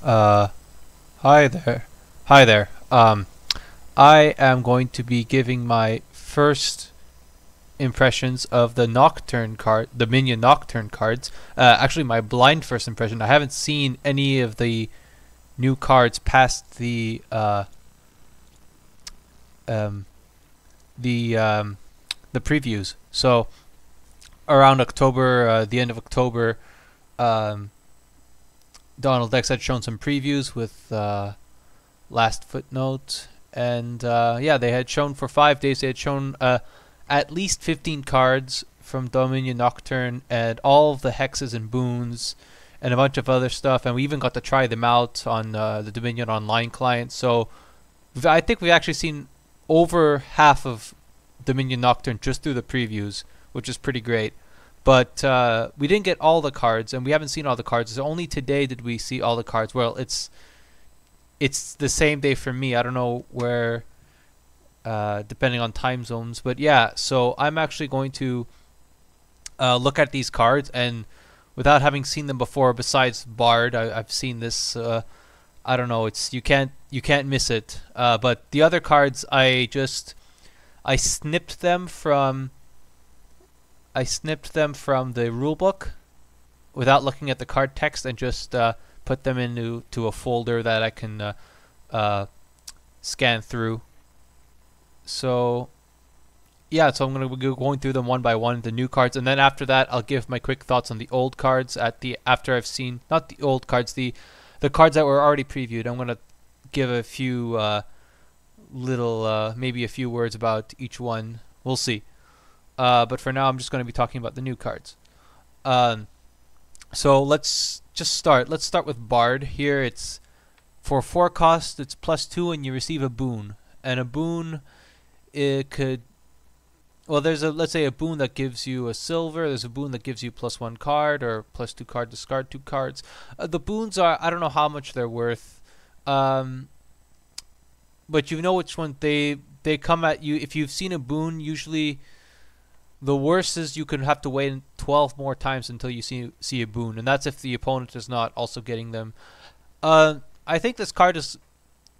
Uh, Hi there. Hi there. I am going to be giving my first impressions of the Nocturne card, the minion Nocturne cards. Actually, my blind first impression. I haven't seen any of the new cards past um, the um, the previews. So around October, the end of October, um, Donald X had shown some previews with last footnote, and yeah, they had shown for 5 days. They had shown at least 15 cards from Dominion Nocturne and all of the hexes and boons and a bunch of other stuff, and we even got to try them out on the Dominion Online client. So I think we've actually seen over half of Dominion Nocturne just through the previews, which is pretty great. But we didn't get all the cards, and we haven't seen all the cards. So only today did we see all the cards. Well, it's the same day for me. I don't know where, depending on time zones. But yeah, so I'm actually going to look at these cards, and without having seen them before, besides Bard, I've seen this. I don't know. It's you can't miss it. But the other cards, I snipped them from the rulebook without looking at the card text, and just put them into a folder that I can scan through. So yeah, so I'm going to be going through them one by one, the new cards, and then after that I'll give my quick thoughts on the old cards after I've seen, not the old cards, the cards that were already previewed. I'm going to give a few maybe a few words about each one. We'll see. But for now, I'm just going to be talking about the new cards. So let's just start. Let's start with Bard. Here it's for 4 costs, it's +2, and you receive a boon. And a boon, it could, well, there's let's say a boon that gives you a silver. There's a boon that gives you +1 card, or +2 card, discard 2 cards. The boons are, I don't know how much they're worth, but you know which one they come at you. If you've seen a boon, usually the worst is you can have to wait 12 more times until you see a boon, and that's if the opponent is not also getting them. I think this card is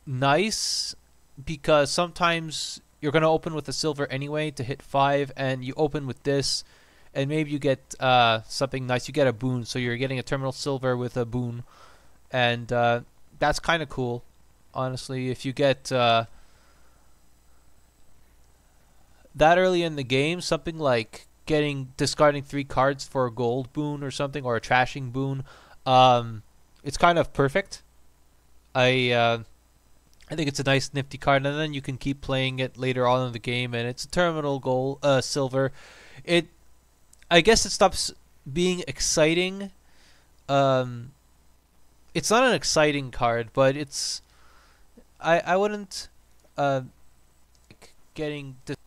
nice because sometimes you're going to open with a silver anyway to hit 5, and you open with this, and maybe you get something nice. You get a boon, so you're getting a terminal silver with a boon, and that's kind of cool, honestly. If you get that early in the game, something like discarding 3 cards for a gold boon or something, or a trashing boon, it's kind of perfect. I think it's a nice nifty card, and then you can keep playing it later on in the game, and it's a terminal gold silver. I guess it stops being exciting. It's not an exciting card, but it's I wouldn't getting dis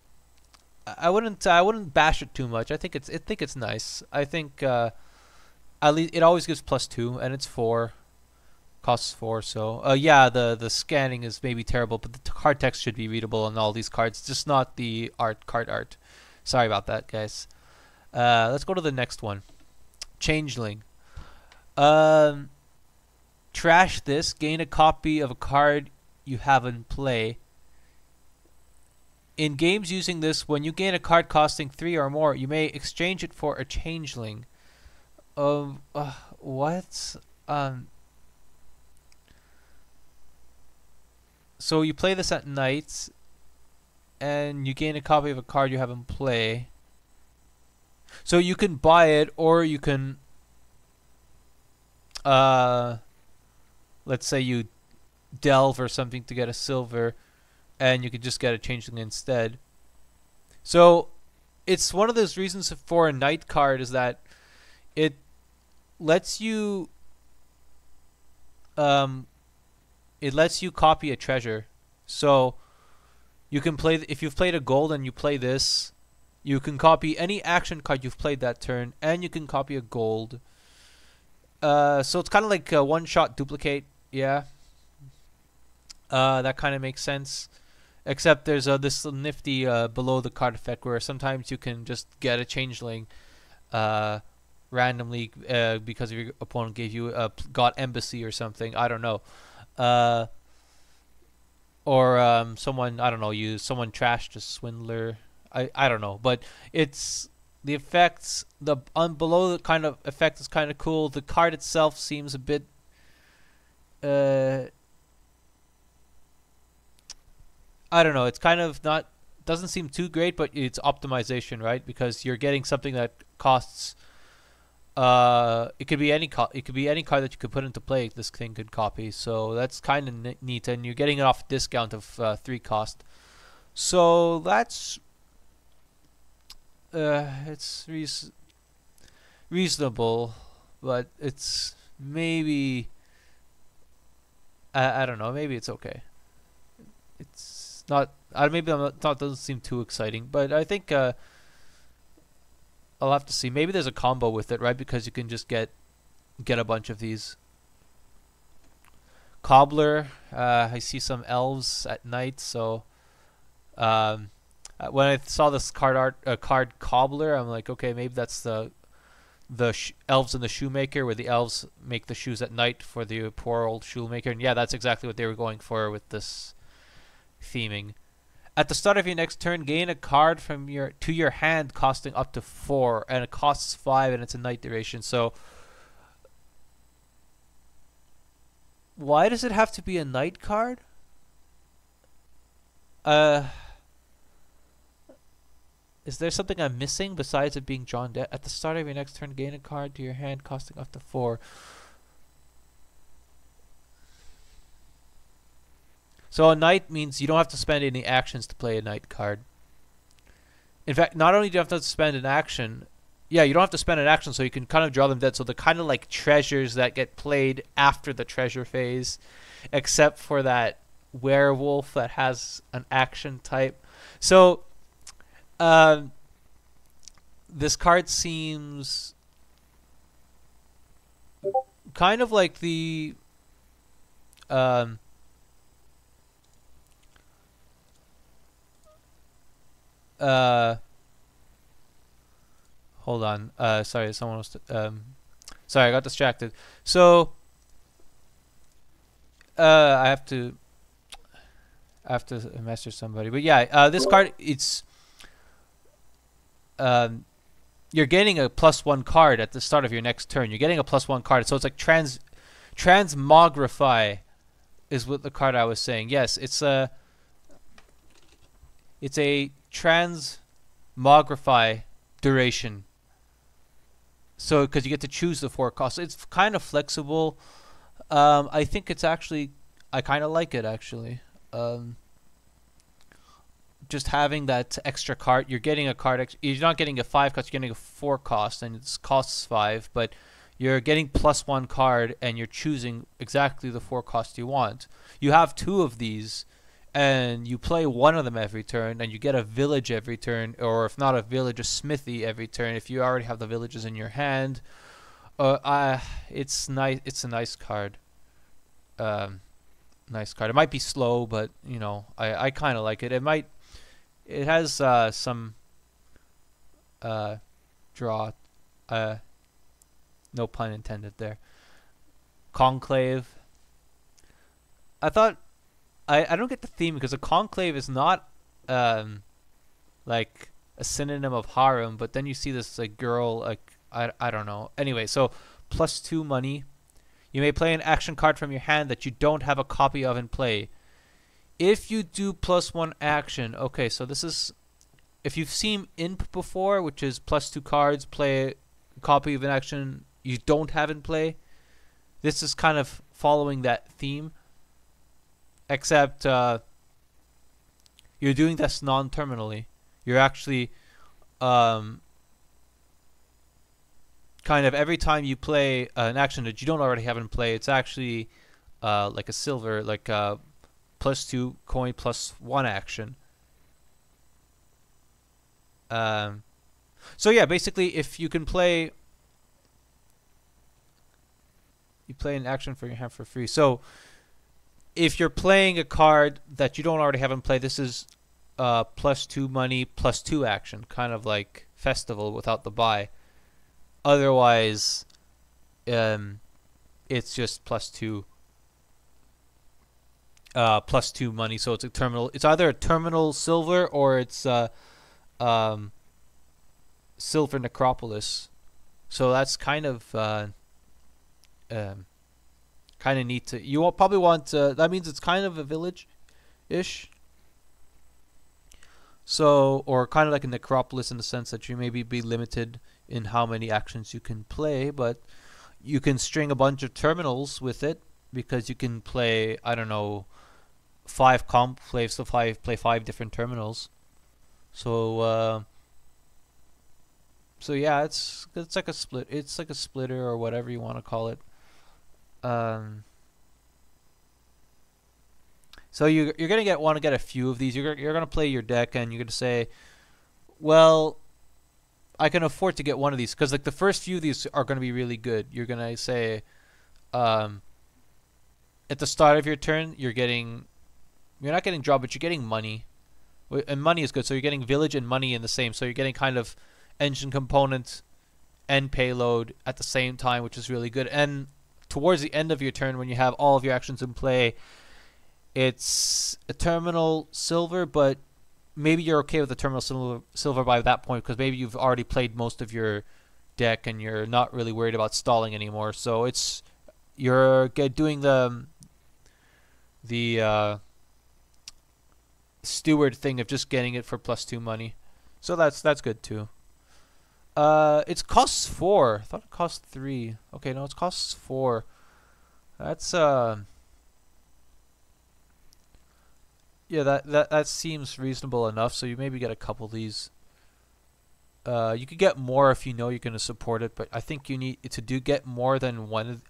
I wouldn't bash it too much. I think it's nice. I think at least it always gives +2, and it's 4, costs 4. So yeah, the scanning is maybe terrible, but the card text should be readable on all these cards, just not the card art. Sorry about that, guys. Let's go to the next one. Changeling. Trash this. Gain a copy of a card you have in play. In games using this, when you gain a card costing 3 or more, you may exchange it for a changeling. What? So you play this at night, and you gain a copy of a card you have in play. So you can buy it, or you can, let's say you delve or something to get a silver, and you could just get a changeling instead. So it's one of those reasons for a night card is that it lets you copy a treasure. So you can play, if you've played a gold and you play this, you can copy any action card you've played that turn, and you can copy a gold. So it's kind of like a one-shot duplicate. Yeah. That kind of makes sense. Except there's this nifty below the card effect where sometimes you can just get a changeling randomly because your opponent gave you a got embassy or something. I don't know. Uh, or someone, I don't know, someone trashed a swindler. I don't know, but it's the effects. The below the kind of effect is kind of cool. The card itself seems a bit I don't know. It's kind of not doesn't seem too great, but it's optimization, right? Because you're getting something that costs. It could be it could be any card that you could put into play. This thing could copy, so that's kind of neat, and you're getting it off a discount of 3 cost. So that's it's reasonable, but it's maybe I don't know. Maybe it's okay. It's not. Maybe I'm not, doesn't seem too exciting, but I think. I'll have to see. Maybe there's a combo with it, right? Because you can just get a bunch of these. Cobbler. I see some elves at night, so when I saw this card Cobbler, I'm like, okay, maybe that's the elves and the shoemaker, where the elves make the shoes at night for the poor old shoemaker. And yeah, that's exactly what they were going for with this theming. At the start of your next turn, gain a card from your hand costing up to 4, and it costs 5, and it's a night duration. So, why does it have to be a night card? Is there something I'm missing besides it being drawn dead? At the start of your next turn, gain a card to your hand costing up to 4. So a night means you don't have to spend any actions to play a night card. In fact, not only do you have to spend an action, yeah, you don't have to spend an action, so you can kind of draw them dead. So they're kind of like treasures that get played after the treasure phase, except for that werewolf that has an action type. So this card seems kind of like the hold on. Sorry, someone was. Sorry, I got distracted. So, I have to message somebody. But yeah, this card, it's. You're getting a +1 card at the start of your next turn. You're getting a +1 card, so it's like transmogrify, is what the card I was saying. Yes, it's a transmogrify duration. So, because you get to choose the 4 costs, it's kind of flexible. I think it's actually, I kind of like it actually. Just having that extra card, you're getting a card. You're not getting a 5 cost, you're getting a 4 cost, and it costs 5. But you're getting +1 card, and you're choosing exactly the 4 cost you want. You have 2 of these, and you play 1 of them every turn, and you get a village every turn, or if not a village, a smithy every turn. If you already have the villages in your hand, it's nice. It's a nice card. Nice card. It might be slow, but you know, I kind of like it. It has some draw. No pun intended there. Conclave. I thought. I don't get the theme because a conclave is not like a synonym of harem, but then you see this like girl, like I don't know. Anyway, so +2 money. You may play an action card from your hand that you don't have a copy of in play. If you do +1 action, okay, so this is if you've seen Imp before, which is +2 cards, play a copy of an action you don't have in play. This is kind of following that theme. Except you're doing this non-terminally. You're actually kind of every time you play an action that you don't already have in play, it's actually like a silver, like +2 coin +1 action. So yeah, basically, if you can play, you play an action for your hand for free. So if you're playing a card that you don't already have in play, this is +2 money +2 action, kind of like Festival without the buy. Otherwise, it's just +2 money. So it's a terminal. It's either a terminal silver or it's um, silver necropolis. So that's kind of neat to. You will probably want. That means it's kind of a village-ish. So, or kind of like a necropolis in the sense that you maybe be limited in how many actions you can play, but you can string a bunch of terminals with it because you can play, I don't know, 5 conclaves to play 5 different terminals. So, so yeah, it's like a split. It's like a splitter or whatever you want to call it. Um, so you're gonna want to get a few of these. You're gonna play your deck and you're gonna say, well, I can afford to get one of these because like the first few of these are gonna be really good. You're gonna say, um, at the start of your turn, you're not getting draw, but you're getting money, and money is good. So you're getting village and money in the same. So you're getting kind of engine component and payload at the same time, which is really good. And towards the end of your turn, when you have all of your actions in play, it's a terminal silver, but maybe you're okay with the terminal silver by that point because maybe you've already played most of your deck and you're not really worried about stalling anymore. So you're doing the steward thing of just getting it for +2 money. So that's good too. It costs 4. I thought it cost 3. Okay, no, it costs 4. That's yeah, that seems reasonable enough. So you maybe get a couple of these. You could get more if you know you're going to support it, but I think you need to get more than one.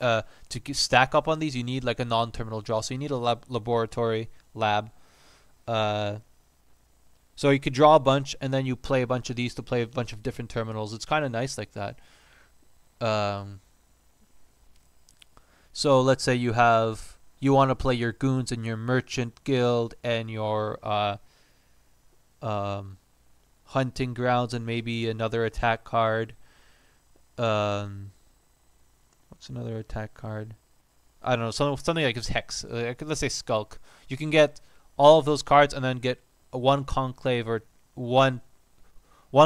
Stack up on these, you need like a non-terminal draw. So you need a laboratory lab. So you could draw a bunch, and then you play a bunch of these to play a bunch of different terminals. It's kind of nice like that. So let's say you want to play your goons and your merchant guild and your hunting grounds and maybe another attack card. What's another attack card? I don't know, something like Hex. Let's say Skulk. You can get all of those cards and then get one conclave or one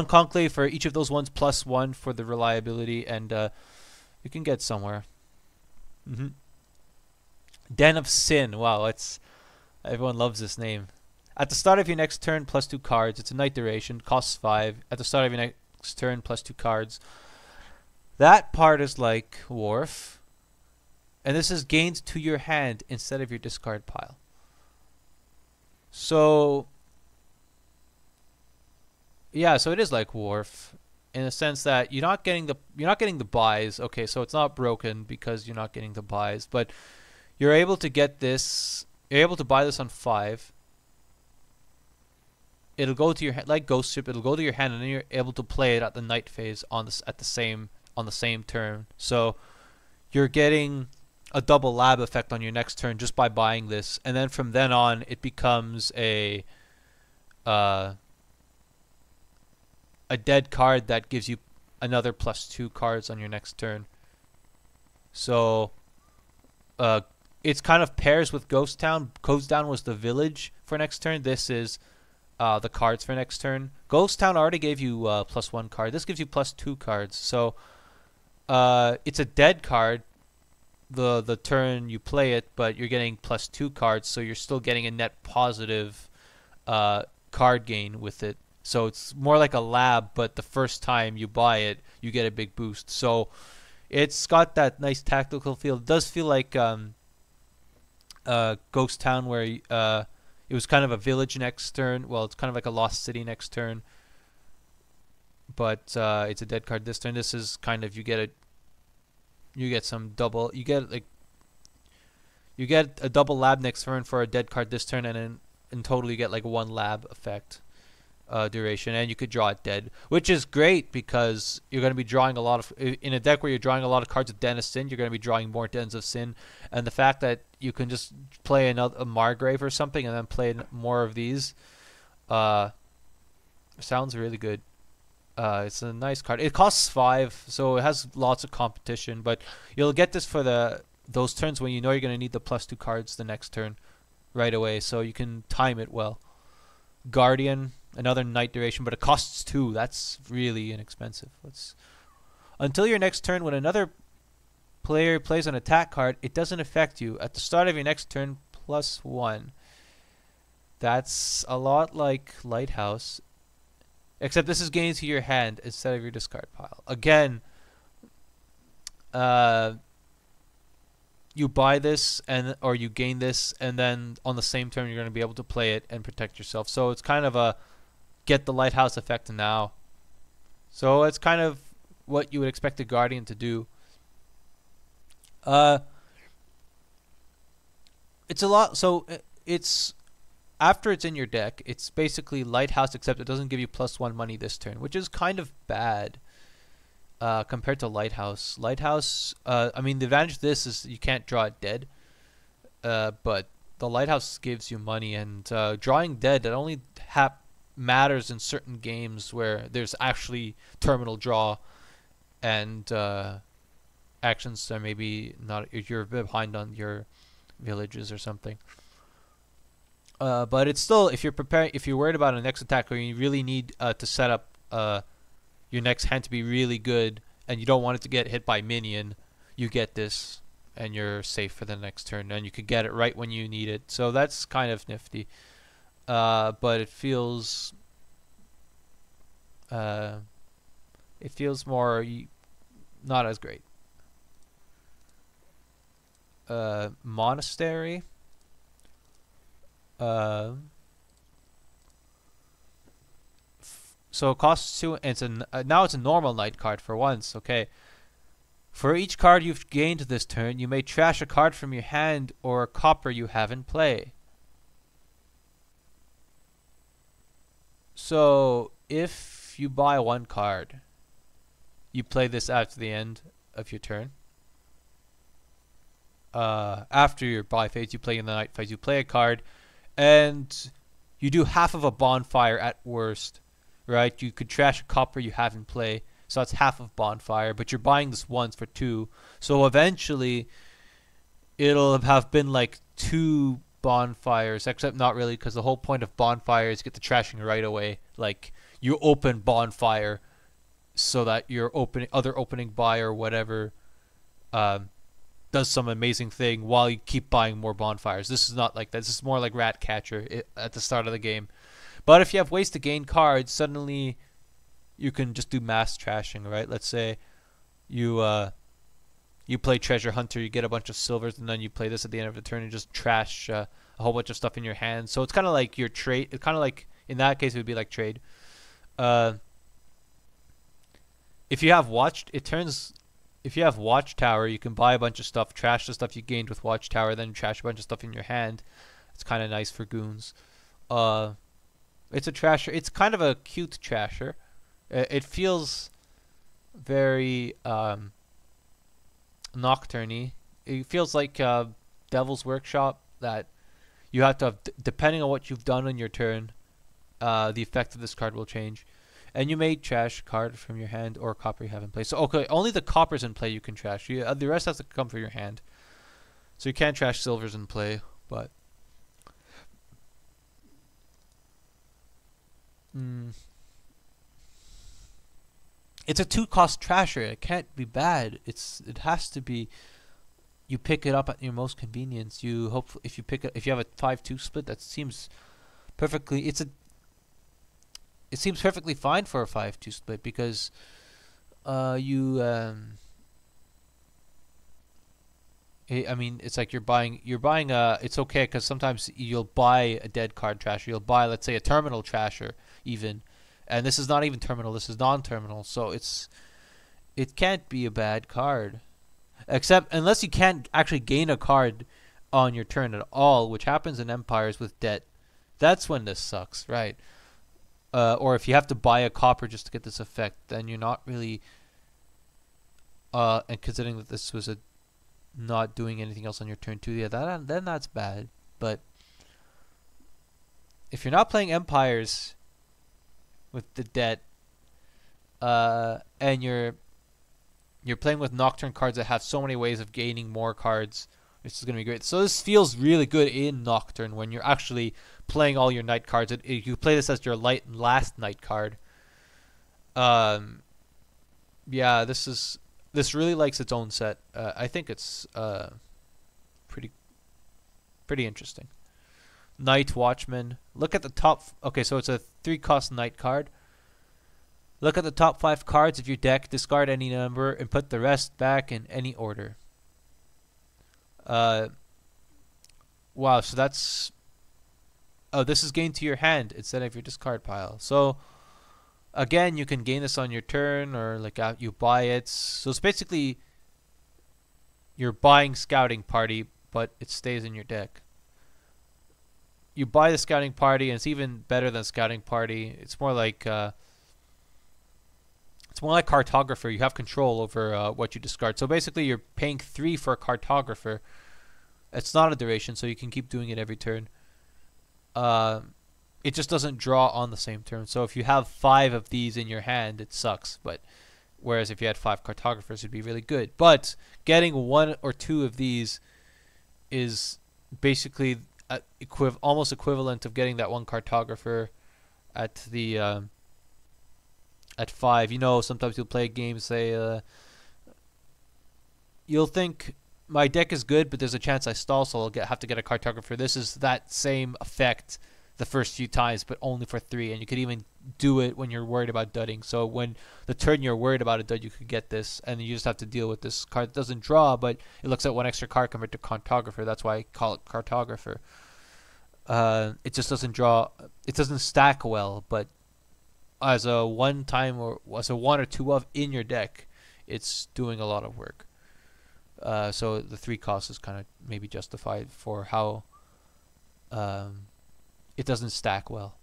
conclave for each of those ones +1 for the reliability, and you can get somewhere. Den of Sin. Wow, everyone loves this name. At the start of your next turn, +2 cards. It's a night duration, costs 5. At the start of your next turn, +2 cards. That part is like Wharf, and this is gained to your hand instead of your discard pile. So yeah, so it is like Wharf in the sense that you're not getting the buys. Okay, so it's not broken because you're not getting the buys, but you're able to get this. You're able to buy this on 5. It'll go to your hand like Ghost Ship. It'll go to your hand, and then you're able to play it at the night phase on the same turn. So you're getting a double lab effect on your next turn just by buying this, and then from then on it becomes a dead card that gives you another +2 cards on your next turn. So it's kind of pairs with Ghost Town. Ghost Town was the village for next turn. This is the cards for next turn. Ghost Town already gave you +1 card. This gives you +2 cards. So it's a dead card the turn you play it, but you're getting +2 cards, so you're still getting a net positive card gain with it. So it's more like a lab, but the first time you buy it, you get a big boost. So it's got that nice tactical feel. It does feel like Ghost Town, where it was kind of a village next turn. Well, it's kind of like a lost city next turn, but it's a dead card this turn. This is kind of you get some double. You get a double lab next turn for a dead card this turn, and then in total you get like 1 lab effect duration, and you could draw it dead, which is great because you're going to be drawing a lot of in a deck where you're drawing a lot of cards of Den of Sin. You're going to be drawing more Dens of Sin, and the fact that you can just play a Margrave or something and then play more of these sounds really good. It's a nice card. It costs 5, so it has lots of competition. But you'll get this for those turns when you know you're gonna need the +2 cards the next turn right away, so you can time it well. Guardian, another night duration, but it costs 2. That's really inexpensive. Until your next turn, when another player plays an attack card, it doesn't affect you. At the start of your next turn, +1. That's a lot like Lighthouse, except this is gained to your hand instead of your discard pile. Again, you buy this or you gain this, and then on the same turn you're going to be able to play it and protect yourself. So it's kind of a get the Lighthouse effect now. So it's kind of what you would expect a Guardian to do. It's a lot. So it's after it's in your deck, it's basically Lighthouse, except it doesn't give you +1 money this turn, which is kind of bad compared to Lighthouse. Lighthouse, I mean, the advantage of this is you can't draw it dead, but the Lighthouse gives you money, and drawing dead, that only matters in certain games where there's actually terminal draw, and actions are maybe not, you're a bit behind on your villages or something. But it's still, if you're worried about a next attack, or you really need to set up your next hand to be really good, and you don't want it to get hit by minion, you get this, and you're safe for the next turn, and you can get it right when you need it. So that's kind of nifty. But it feels more not as great. Monastery. So it costs 2. And now it's a normal night card for once. Okay. For each card you've gained this turn, you may trash a card from your hand or a copper you have in play. So if you buy 1 card, you play this after the end of your turn. After your buy phase, you play in the night phase. You play a card, and you do half of a bonfire at worst, right? You could trash a copper you have in play, so that's half of bonfire. But you're buying this once for 2, so eventually it'll have been like 2 bonfires, except not really, because the whole point of bonfire is get the trashing right away. Like, you open bonfire so that your other opening buyer or whatever does some amazing thing while you keep buying more bonfires. This is not like that. This is more like Ratcatcher at the start of the game. But if you have ways to gain cards, suddenly you can just do mass trashing, right? Let's say you play Treasure Hunter, you get a bunch of silvers, and then you play this at the end of the turn and just trash a whole bunch of stuff in your hand. So it's kind of like your trade. It's kind of like, in that case, it would be like trade. If you have if you have Watchtower, you can buy a bunch of stuff, trash the stuff you gained with Watchtower, then trash a bunch of stuff in your hand. It's kind of nice for goons. It's a trasher. It's kind of a cute trasher. It feels very Nocturne-y. It feels like Devil's Workshop, that you have to have, depending on what you've done on your turn, the effect of this card will change. And you may trash a card from your hand or a copper you have in play. So, okay, only the coppers in play you can trash. The rest has to come from your hand. So you can't trash silvers in play, but... It's a 2-cost trasher. It can't be bad. It has to be... You pick it up at your most convenience. You hope if you have a 5-2 split, that seems perfectly... It seems perfectly fine for a 5-2 split, because I mean, it's like you're buying it's okay, because sometimes you'll buy a dead card trasher. You'll buy, let's say, a terminal trasher even, and this is not even terminal, this is non-terminal, so it can't be a bad card, except unless you can't actually gain a card on your turn at all, which happens in Empires with debt. That's when this sucks, right? Or if you have to buy a copper just to get this effect, then you're not really... and considering that this was not doing anything else on your turn 2, yeah, then that's bad. But if you're not playing Empires with the debt, and you're playing with Nocturne cards that have so many ways of gaining more cards, which is going to be great. So this feels really good in Nocturne when you're actually playing all your night cards. You play this as your last night card. Yeah, this really likes its own set. I think it's pretty interesting. Night Watchman. Look at the top. Okay, so it's a 3-cost night card. Look at the top 5 cards of your deck, discard any number, and put the rest back in any order. Wow, so that's... Oh, this is gained to your hand instead of your discard pile. So, again, you can gain this on your turn, or like you buy it. So it's basically... You're buying Scouting Party, but it stays in your deck. You buy the Scouting Party, and it's even better than Scouting Party. It's more like... It's more like Cartographer. You have control over what you discard. So basically, you're paying 3 for a Cartographer. It's not a duration, so you can keep doing it every turn. It just doesn't draw on the same turn. So if you have 5 of these in your hand, it sucks. But whereas if you had 5 Cartographers, it'd be really good. But getting 1 or 2 of these is basically almost equivalent of getting that 1 Cartographer at the... at 5, you know, sometimes you'll play games, say, you'll think my deck is good, but there's a chance I stall, so I'll have to get a Cartographer. This is that same effect the first few times, but only for 3, and you could even do it when you're worried about dudding. So when the turn you're worried about a dud, you could get this, and you just have to deal with this card that doesn't draw, but it looks at 1 extra card compared to Cartographer. That's why I call it Cartographer. It just doesn't draw, it doesn't stack well, but as a 1 time or as a 1 or 2 of in your deck, it's doing a lot of work. So the 3 cost is kind of maybe justified for how it doesn't stack well.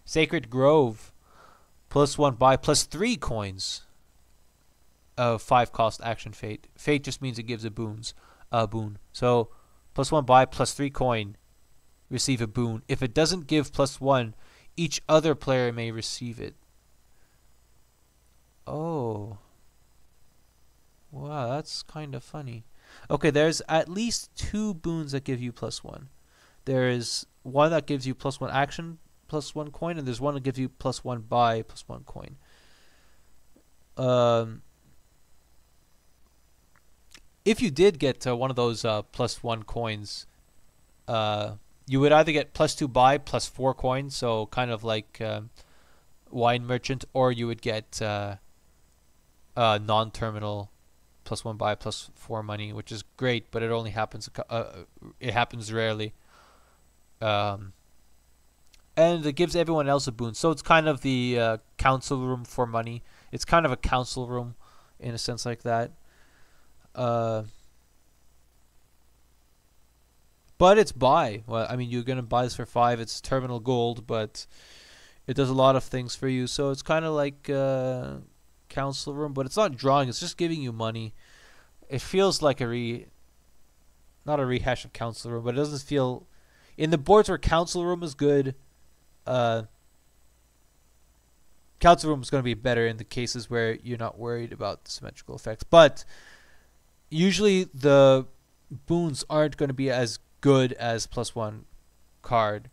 Sacred Grove, +1 buy, +3 coins of 5 cost action fate. Fate just means it gives a boon. So +1 buy, +3 coin, receive a boon. If it doesn't give +1, each other player may receive it. Oh. Wow, that's kind of funny. Okay, there's at least 2 boons that give you +1. There is one that gives you +1 action, +1 coin, and there's one that gives you +1 buy, +1 coin. If you did get one of those +1 coins, you would either get +2 buy, +4 coins, so kind of like Wine Merchant, or you would get non-terminal +1 buy, +4 money, which is great, but it only happens it happens rarely. And it gives everyone else a boon. So it's kind of the council room for money. It's kind of a council room in a sense like that. But it's buy. Well, I mean, you're going to buy this for 5. It's terminal gold, but it does a lot of things for you. So it's kind of like council room, but it's not drawing. It's just giving you money. It feels like not a rehash of council room, but it doesn't feel... In the boards where council room is good, council room is going to be better in the cases where you're not worried about the symmetrical effects. But usually the boons aren't going to be as good as +1 card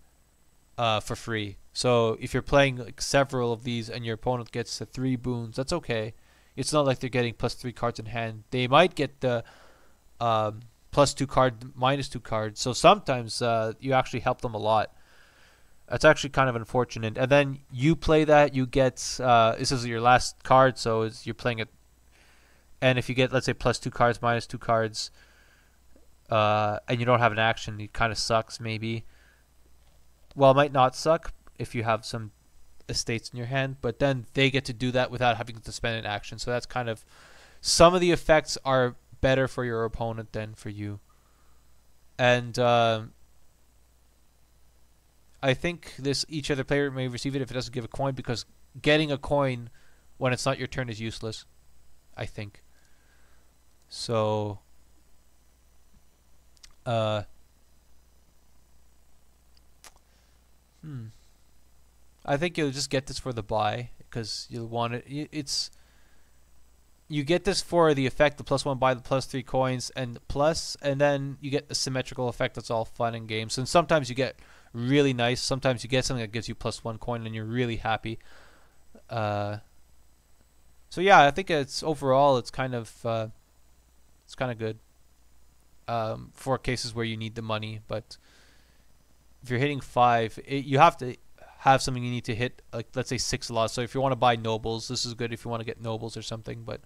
for free. So if you're playing like several of these and your opponent gets the 3 boons, that's okay. It's not like they're getting +3 cards in hand. They might get the +2 card, -2 cards. So sometimes you actually help them a lot. That's actually kind of unfortunate. And then you play that, you get this is your last card, so you're playing it. And if you get, let's say, +2 cards, -2 cards, and you don't have an action, it kind of sucks maybe. Well, it might not suck if you have some estates in your hand, but then they get to do that without having to spend an action. So that's kind of... Some of the effects are better for your opponent than for you. And I think each other player may receive it if it doesn't give a coin, because getting a coin when it's not your turn is useless, I think. So... I think you'll just get this for the buy. because you'll want it. You get this for the effect, the +1 buy, the +3 coins, and then you get a symmetrical effect that's all fun and games. And sometimes you get really nice. Sometimes you get something that gives you +1 coin, and you're really happy. So yeah, I think overall it's kind of good for cases where you need the money. But if you're hitting 5, you have to have something you need to hit, like let's say 6 slots. So if you want to buy nobles, this is good if you want to get nobles or something. But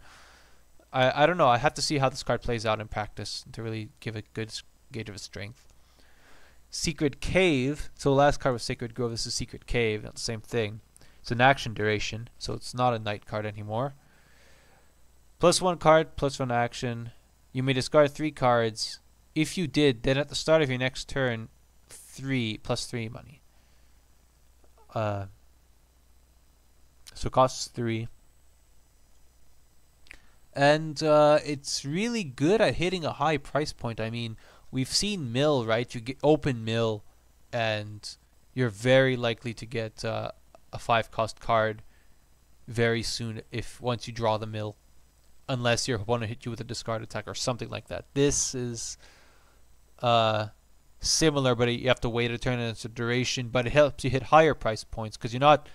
I don't know. I have to see how this card plays out in practice to really give a good gauge of its strength. Secret Cave. So the last card was Sacred Grove. This is Secret Cave. Not the same thing. It's an action duration, so it's not a night card anymore. +1 card, +1 action. You may discard 3 cards. If you did, then at the start of your next turn, +3 money. So it costs 3. And it's really good at hitting a high price point. I mean, we've seen mill, right? You get open mill, and you're very likely to get a 5-cost card very soon once you draw the mill, unless your opponent hit you with a discard attack or something like that. This is similar, but you have to wait a turn and it's a duration, but it helps you hit higher price points because you're not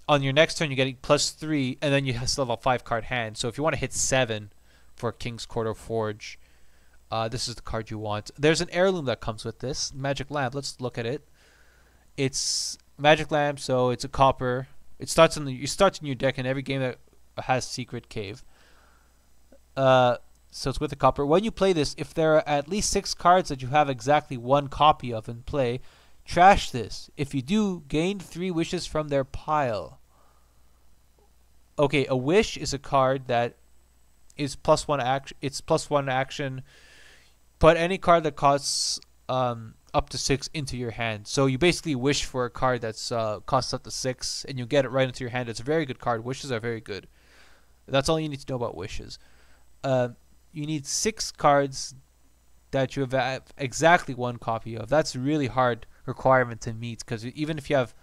on your next turn you're getting +3 and then you still have a 5-card hand. So if you want to hit 7 for King's Court or Forge, this is the card you want. There's an heirloom that comes with this, Magic Lamp. Let's look at it. It's Magic Lamp, so it's a copper. It starts in your deck in every game that has Secret Cave. So it's with a copper. When you play this, if there are at least 6 cards that you have exactly 1 copy of in play, trash this. If you do, gain 3 wishes from their pile. Okay, a wish is a card that is +1 action. It's +1 action. Put any card that costs up to 6 into your hand. So you basically wish for a card that's costs up to 6, and you get it right into your hand. It's a very good card. Wishes are very good. That's all you need to know about wishes. You need 6 cards that you have exactly 1 copy of. That's a really hard requirement to meet, because even if you have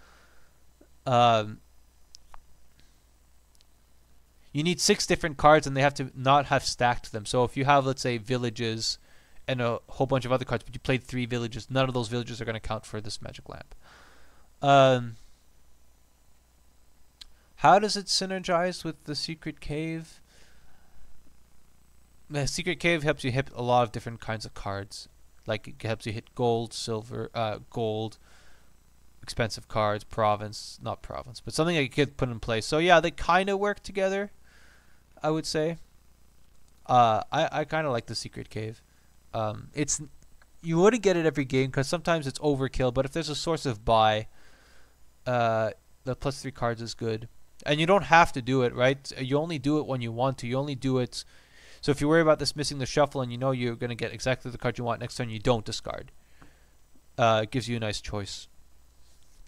you need 6 different cards and they have to not have stacked them. So if you have, let's say, villages and a whole bunch of other cards, but you played 3 villages, none of those villages are going to count for this Magic Lamp. How does it synergize with the Secret Cave? The Secret Cave helps you hit a lot of different kinds of cards. Like it helps you hit gold, silver, gold, expensive cards, not province, but something that you could put in place. So yeah, they kind of work together, I would say. I kind of like the Secret Cave. You wouldn't get it every game because sometimes it's overkill, but if there's a source of buy, the +3 cards is good. And you don't have to do it, right? You only do it when you want to. You only do it. So if you worry about this missing the shuffle and you know you're going to get exactly the card you want next turn, you don't discard. It gives you a nice choice.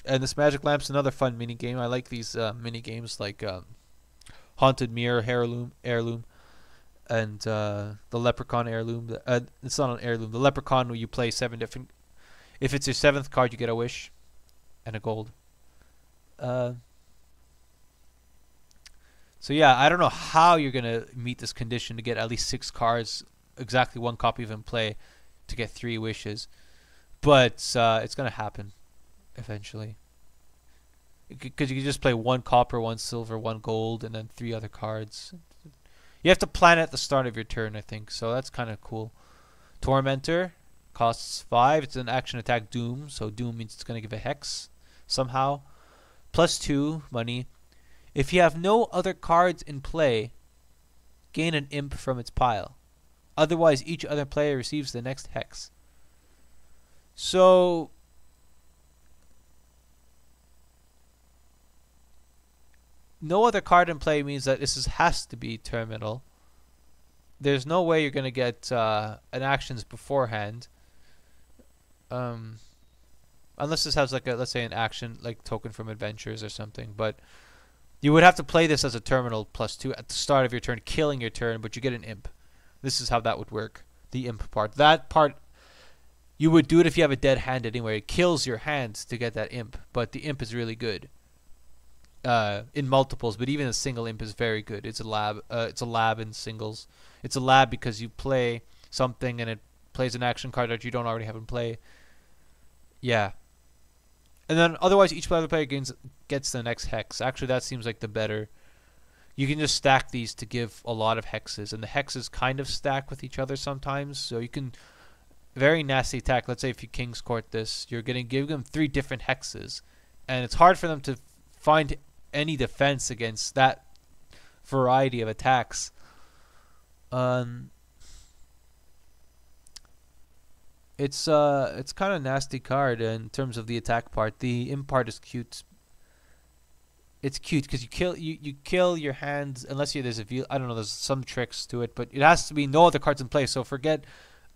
And this Magic Lamp's another fun mini game. I like these mini games like Haunted Mirror Heirloom, and the Leprechaun Heirloom. It's not an heirloom. The Leprechaun, where you play 7 different. If it's your 7th card, you get a wish and a gold. So yeah, I don't know how you're gonna meet this condition to get at least 6 cards, exactly 1 copy of in play, to get 3 wishes, but it's gonna happen eventually. Because you can just play 1 copper, 1 silver, 1 gold, and then 3 other cards. You have to plan it at the start of your turn, I think, so that's kind of cool. Tormentor costs 5. It's an action attack Doom, so Doom means it's gonna give a hex somehow. +2 money. If you have no other cards in play, gain an imp from its pile. Otherwise, each other player receives the next hex. So no other card in play means that has to be terminal. There's no way you're going to get an actions beforehand. Unless this has like let's say an action like token from adventures or something, but you would have to play this as a terminal +2 at the start of your turn, killing your turn, but you get an imp. This is how that would work, the imp part. That part, you would do it if you have a dead hand anyway. It kills your hand to get that imp, but the imp is really good. in multiples, but even a single imp is very good. It's a lab. It's a lab in singles. It's a lab because you play something and it plays an action card that you don't already have in play. Yeah. And then otherwise, each other player gets the next hex. Actually, that seems like the better. You can just stack these to give a lot of hexes, and the hexes kind of stack with each other sometimes. So you can very nasty attack. Let's say if you King's Court this, you're gonna give them 3 different hexes, and it's hard for them to find any defense against that variety of attacks. It's kind of nasty card in terms of the attack part. The imp part is cute. It's cute because you kill your hands unless there's a I don't know, there's some tricks to it, but it has to be no other cards in play. So forget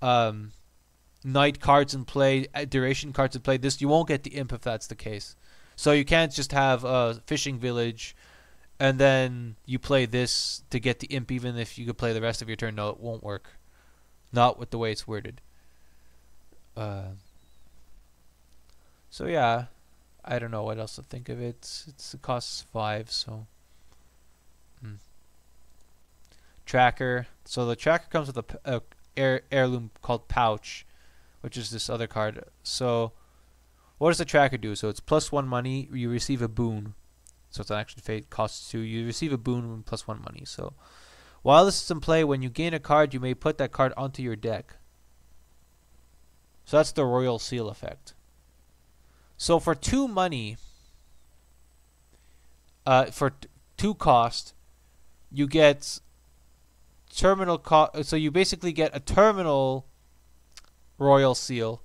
night cards in play, duration cards in play. This you won't get the imp if that's the case. So you can't just have a fishing village and then you play this to get the imp even if you could play the rest of your turn. No, it won't work. Not with the way it's worded. So yeah, I don't know what else to think of it. It costs 5, so tracker. So the tracker comes with a heirloom called Pouch, which is this other card. So what does the tracker do? So it's +1 money. You receive a boon. So it's an action fate. Costs 2. You receive a boon with +1 money. So while this is in play, when you gain a card, you may put that card onto your deck. So that's the Royal Seal effect. So for 2 money, for 2 cost, you get terminal cost. So you basically get a terminal Royal Seal,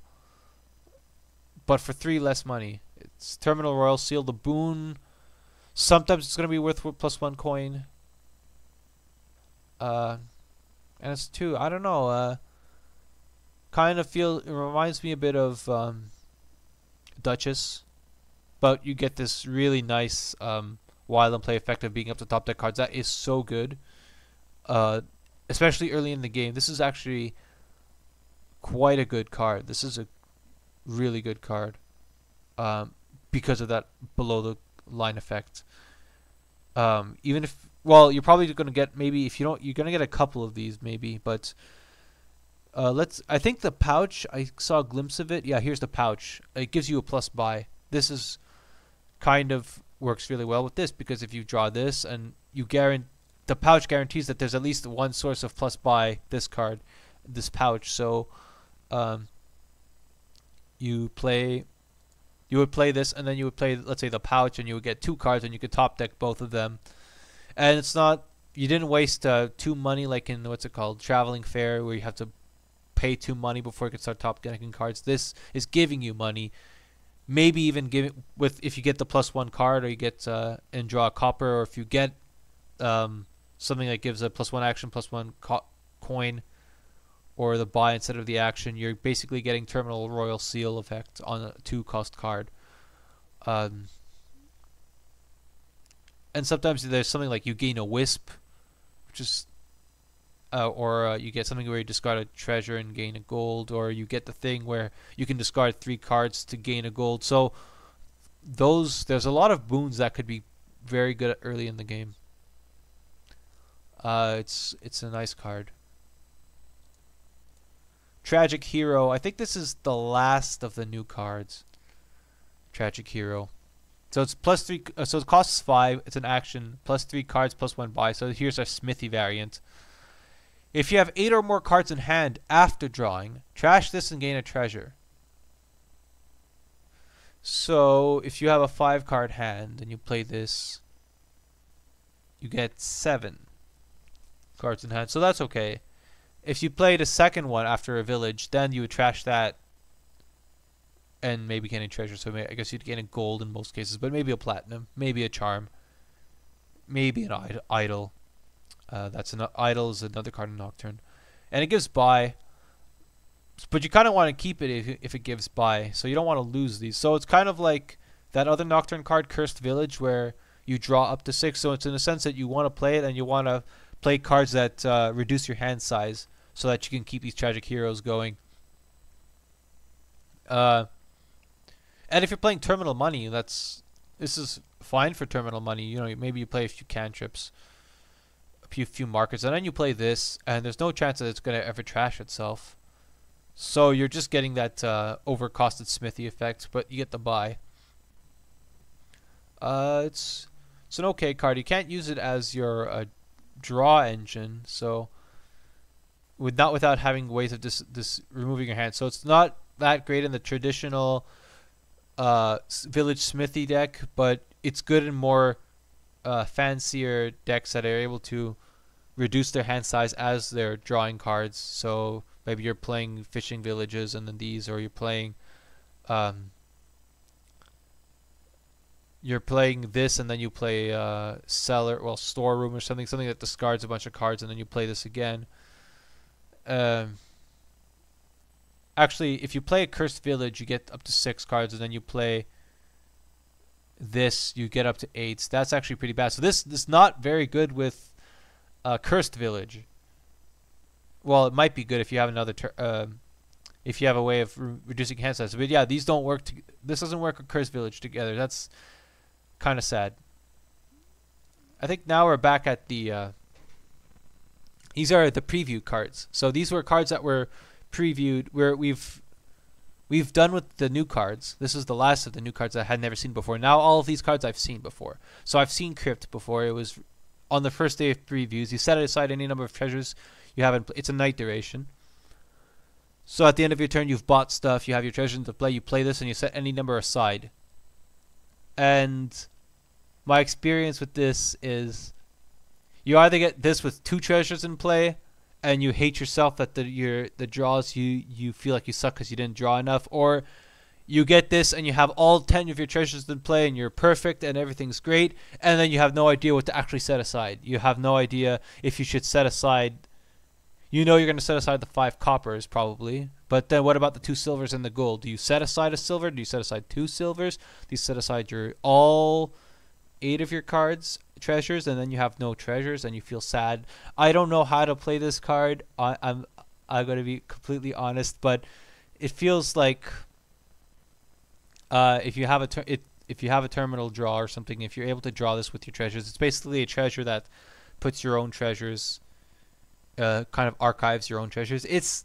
but for 3 less money. It's terminal Royal Seal. The boon, sometimes it's going to be worth +1 coin. And it's 2. I don't know. Kind of it reminds me a bit of Duchess, but you get this really nice while in play effect of being up to top deck cards. That is so good, especially early in the game. This is actually quite a good card. This is a really good card because of that below the line effect. Even if, well, you're probably going to get, maybe if you don't, you're going to get a couple of these maybe, but I think the Pouch, I saw a glimpse of it. Yeah, here's the Pouch. It gives you a plus buy. This is kind of works really well with this because if you draw this and you the Pouch guarantees that there's at least one source of plus buy this card, this Pouch. So you would play this and then you would play, let's say, the Pouch, and you would get 2 cards and you could top deck both of them. And it's not, you didn't waste 2 money like in, what's it called, Traveling Fair, where you have to pay 2 money before you can start top decking cards. This is giving you money, maybe even giving with if you get the +1 card, or you get and draw a copper, or if you get something that gives a +1 action, +1 coin, or the buy instead of the action. You're basically getting terminal Royal Seal effect on a 2-cost card. And sometimes there's something like you gain a Wisp, which is or you get something where you discard a treasure and gain a gold, or you get the thing where you can discard 3 cards to gain a gold. So there's a lot of boons that could be very good early in the game. It's a nice card. Tragic Hero. I think this is the last of the new cards. Tragic Hero. So it's +3. So it costs 5. It's an action. +3 cards, +1 buy. So here's our Smithy variant. If you have 8 or more cards in hand after drawing, trash this and gain a treasure. So if you have a 5-card hand and you play this, you get 7 cards in hand. So that's okay. If you played a second one after a village, then you would trash that and maybe gain a treasure. So I guess you'd gain a gold in most cases, but maybe a platinum, maybe a charm, maybe an idol. Idol is another card in Nocturne, and it gives buy, but you kind of want to keep it if it gives buy, so you don't want to lose these. So it's kind of like that other Nocturne card, Cursed Village, where you draw up to 6. So it's in a sense that you want to play it, and you want to play cards that reduce your hand size so that you can keep these Tragic Heroes going. And if you're playing Terminal Money, that's This is fine for terminal money. You know, maybe you play a few cantrips, a few markers, and then you play this, and there's no chance that it's gonna ever trash itself. So you're just getting that overcosted smithy effect, but you get the buy. It's an okay card. You can't use it as your draw engine, so without having ways of this removing your hand. So it's not that great in the traditional village smithy deck, but it's good in more fancier decks that are able to reduce their hand size as they're drawing cards. So maybe you're playing fishing villages and then these, or you're playing this and then you play storeroom or something that discards a bunch of cards and then you play this again. Actually, if you play a cursed village, you get up to 6 cards, and then you play this, you get up to 8. That's actually pretty bad. So this is not very good with cursed village. Well, it might be good if you have another if you have a way of reducing hand size. But yeah, these don't work. This doesn't work with cursed village together. That's kind of sad. I think now we're back at the. These are the preview cards. So these were cards that were previewed where we've done with the new cards. This is the last of the new cards I had never seen before. Now all of these cards I've seen before. So I've seen Crypt before. It was on the first day of previews. You set aside any number of treasures you haven't. It's a night duration. So at the end of your turn, you've bought stuff. You have your treasures to play. You play this and you set any number aside. And my experience with this is you either get this with 2 treasures in play and you hate yourself that the draws you feel like you suck because you didn't draw enough, or you get this and you have all 10 of your treasures in play and you're perfect and everything's great, and then you have no idea what to actually set aside. You have no idea if you should set aside. You know you're going to set aside the 5 coppers probably, but then what about the 2 silvers and the gold? Do you set aside a silver? Do you set aside 2 silvers? Do you set aside your all 8 of your cards treasures, and then you have no treasures and you feel sad? I don't know how to play this card. I'm going to be completely honest, but it feels like if you have a terminal draw or something, if you're able to draw this with your treasures, it's basically a treasure that puts your own treasures, kind of archives your own treasures. It's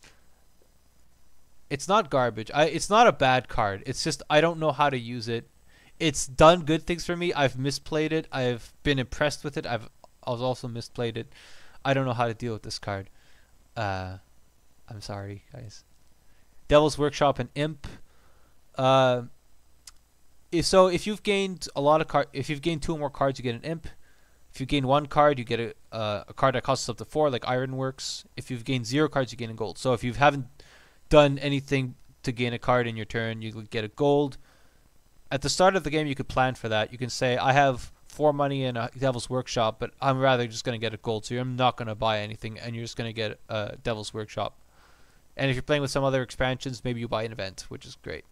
not garbage. It's not a bad card. It's just I don't know how to use it. It's done good things for me. I've misplayed it. I've been impressed with it. I've also misplayed it. I don't know how to deal with this card. I'm sorry, guys. Devil's Workshop and Imp. If you've gained a lot of if you've gained 2 or more cards, you get an Imp. If you gain 1 card, you get a card that costs up to 4, like Ironworks. If you've gained 0 cards, you gain a gold. So if you haven't done anything to gain a card in your turn, you get a gold. At the start of the game, you could plan for that. You can say, I have 4 money in a Devil's Workshop, but I'm rather just going to get a gold, so I'm not going to buy anything, and you're just going to get a Devil's Workshop. And if you're playing with some other expansions, maybe you buy an event, which is great.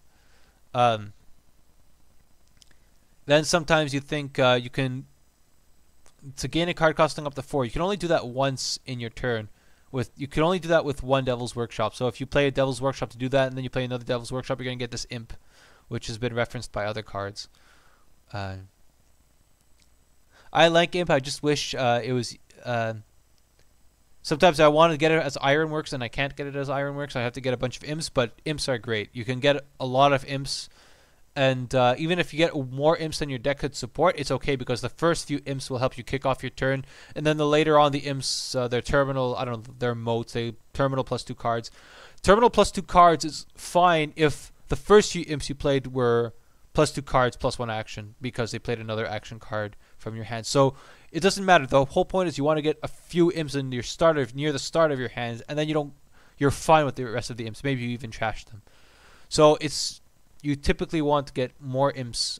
Then sometimes you think you can, to gain a card costing up to 4, you can only do that once in your turn. You can only do that with 1 Devil's Workshop. So if you play a Devil's Workshop to do that, and then you play another Devil's Workshop, you're going to get this Imp, which has been referenced by other cards. I like Imp. I just wish it was... sometimes I want to get it as Ironworks, and I can't get it as Ironworks. I have to get a bunch of Imps, but Imps are great. You can get a lot of Imps, and even if you get more Imps than your deck could support, it's okay, because the first few Imps will help you kick off your turn, and then later on the Imps, their terminal, I don't know, their modes, they terminal plus 2 cards. Terminal plus 2 cards is fine if the first few Imps you played were plus 2 cards plus 1 action, because they played another action card from your hand. So it doesn't matter. The whole point is you want to get a few Imps in your near the start of your hands, and then you're fine with the rest of the Imps. Maybe you even trash them. So you typically want to get more Imps.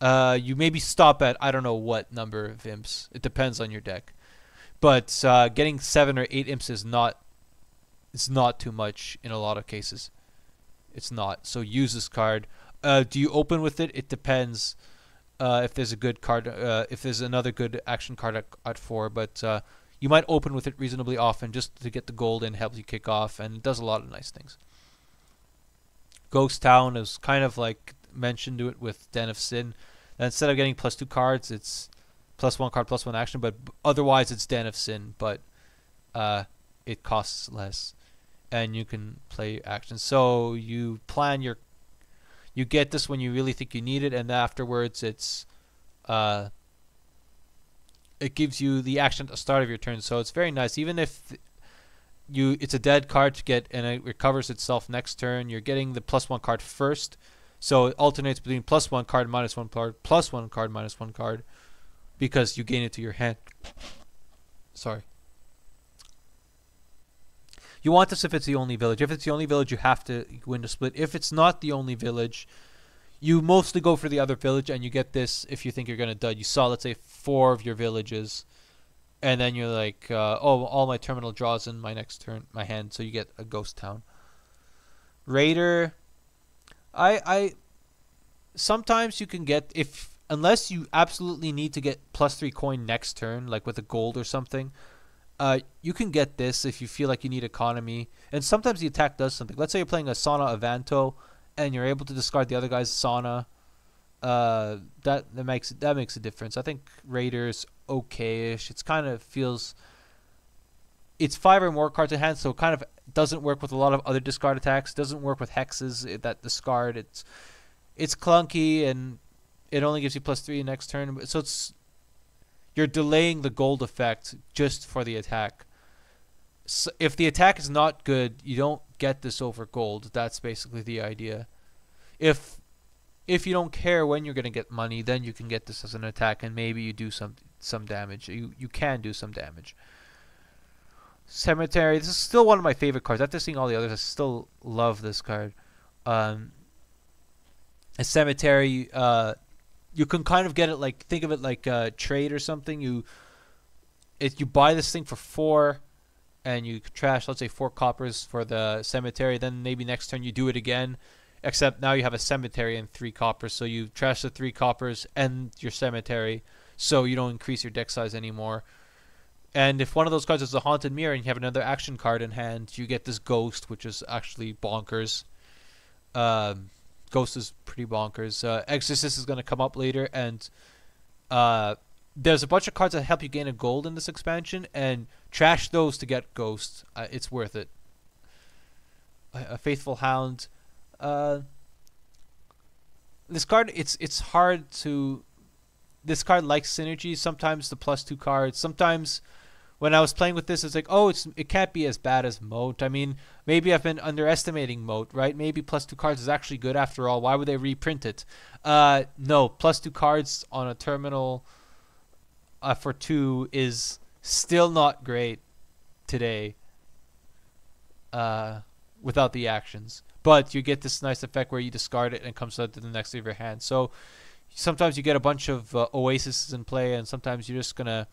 You maybe stop at I don't know what number of Imps. It depends on your deck. But getting 7 or 8 Imps is not too much in a lot of cases. It's not. So use this card. Do you open with it? It depends. If there's a good card, if there's another good action card at 4, but you might open with it reasonably often just to get the gold and help you kick off, and it does a lot of nice things. Ghost Town is kind of like mentioned to it with Den of Sin. And instead of getting +2 cards, it's +1 card, +1 action. But otherwise, it's Den of Sin, but it costs less, and you can play actions. So you plan your, you get this when you really think you need it, and afterwards it gives you the action at the start of your turn. So it's very nice. Even if it's a dead card to get, and it recovers itself next turn, you're getting the +1 card first. So it alternates between +1 card, -1 card, +1 card, -1 card, because you gain it to your hand. Sorry. You want this if it's the only village. If it's the only village, you have to win the split. If it's not the only village, you mostly go for the other village, and you get this if you think you're going to dud. You saw, let's say, 4 of your villages, and then you're like, oh, all my terminal draws in my next turn, my hand, so you get a ghost town. Raider, I sometimes you can get, unless you absolutely need to get +3 coin next turn, like with a gold or something, you can get this if you feel like you need economy. And sometimes the attack does something. Let's say you're playing a Sauna Avanto, and you're able to discard the other guy's Sauna. That makes a difference. I think Raider's okay-ish. It's kind of feels, it's 5 or more cards in hand, so it kind of doesn't work with a lot of other discard attacks. Doesn't work with hexes that discard. It's clunky, and it only gives you +3 next turn. So you're delaying the gold effect just for the attack. So if the attack is not good, you don't get this over gold. That's basically the idea. If you don't care when you're going to get money, then you can get this as an attack, and maybe you do some damage. You can do some damage. Cemetery. This is still one of my favorite cards. After seeing all the others, I still love this card. A Cemetery, you can kind of get it like, think of it like a trade or something. You buy this thing for 4, and you trash, let's say, 4 coppers for the Cemetery. Then maybe next turn you do it again, except now you have a Cemetery and 3 coppers. So you trash the 3 coppers and your Cemetery, so you don't increase your deck size anymore. And if one of those cards is a Haunted Mirror and you have another action card in hand, you get this Ghost, which is actually bonkers. Ghost is pretty bonkers. Exorcist is going to come up later, and there's a bunch of cards that help you gain a gold in this expansion, and trash those to get Ghost. It's worth it. A Faithful Hound. This card, it's hard to. This card likes synergy. Sometimes the +2 cards. Sometimes when I was playing with this, it's like, oh, it can't be as bad as Moat. I mean, maybe I've been underestimating Moat, right? Maybe +2 cards is actually good after all. Why would they reprint it? No, +2 cards on a terminal for 2 is still not great today without the actions. But you get this nice effect where you discard it and it comes out to the next of your hand. So sometimes you get a bunch of Oases in play, and sometimes you're just going to,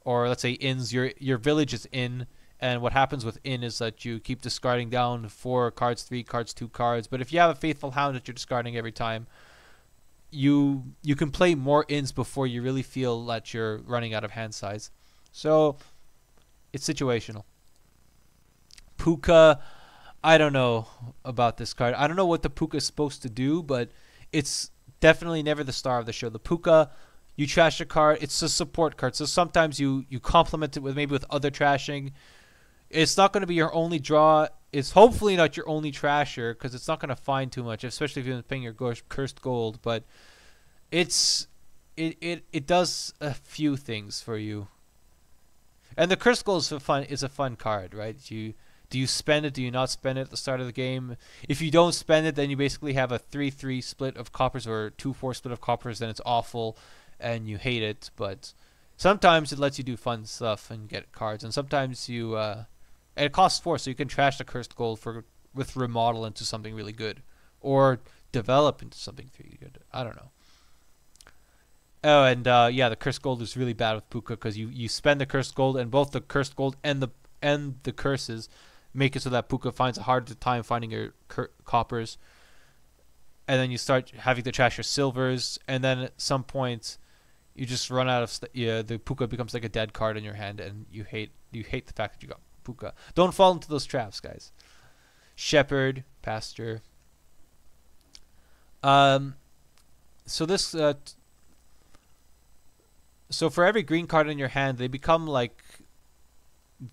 or let's say Inns, your village is in, and what happens with Inn is that you keep discarding down 4 cards, 3 cards, 2 cards. But if you have a Faithful Hound that you're discarding every time, you can play more Inns before you really feel that you're running out of hand size. So it's situational. Puka, I don't know about this card. I don't know what the Puka is supposed to do, but it's definitely never the star of the show. The Puka, you trash a card, it's a support card. So sometimes you complement it with maybe with other trashing. It's not going to be your only draw. It's hopefully not your only trasher, because it's not going to find too much, especially if you're paying your cursed gold. But it does a few things for you. And the cursed gold is a fun card, right? Do you spend it? Do you not spend it at the start of the game? If you don't spend it, then you basically have a 3-3 split of coppers or 2-4 split of coppers. Then it's awful, and you hate it. But sometimes it lets you do fun stuff and get cards, and sometimes you and it costs 4, so you can trash the cursed gold with remodel into something really good, or develop into something really good. I don't know. Oh, and yeah, the cursed gold is really bad with Puka, because you spend the cursed gold, and both the cursed gold and the curses make it so that Puka finds a hard time finding your coppers, and then you start having to trash your silvers, and then at some point you just run out of the Puka becomes like a dead card in your hand, and you hate the fact that you got Puka. Don't fall into those traps, guys. Shepherd, Pastor. so this so for every green card in your hand, they become like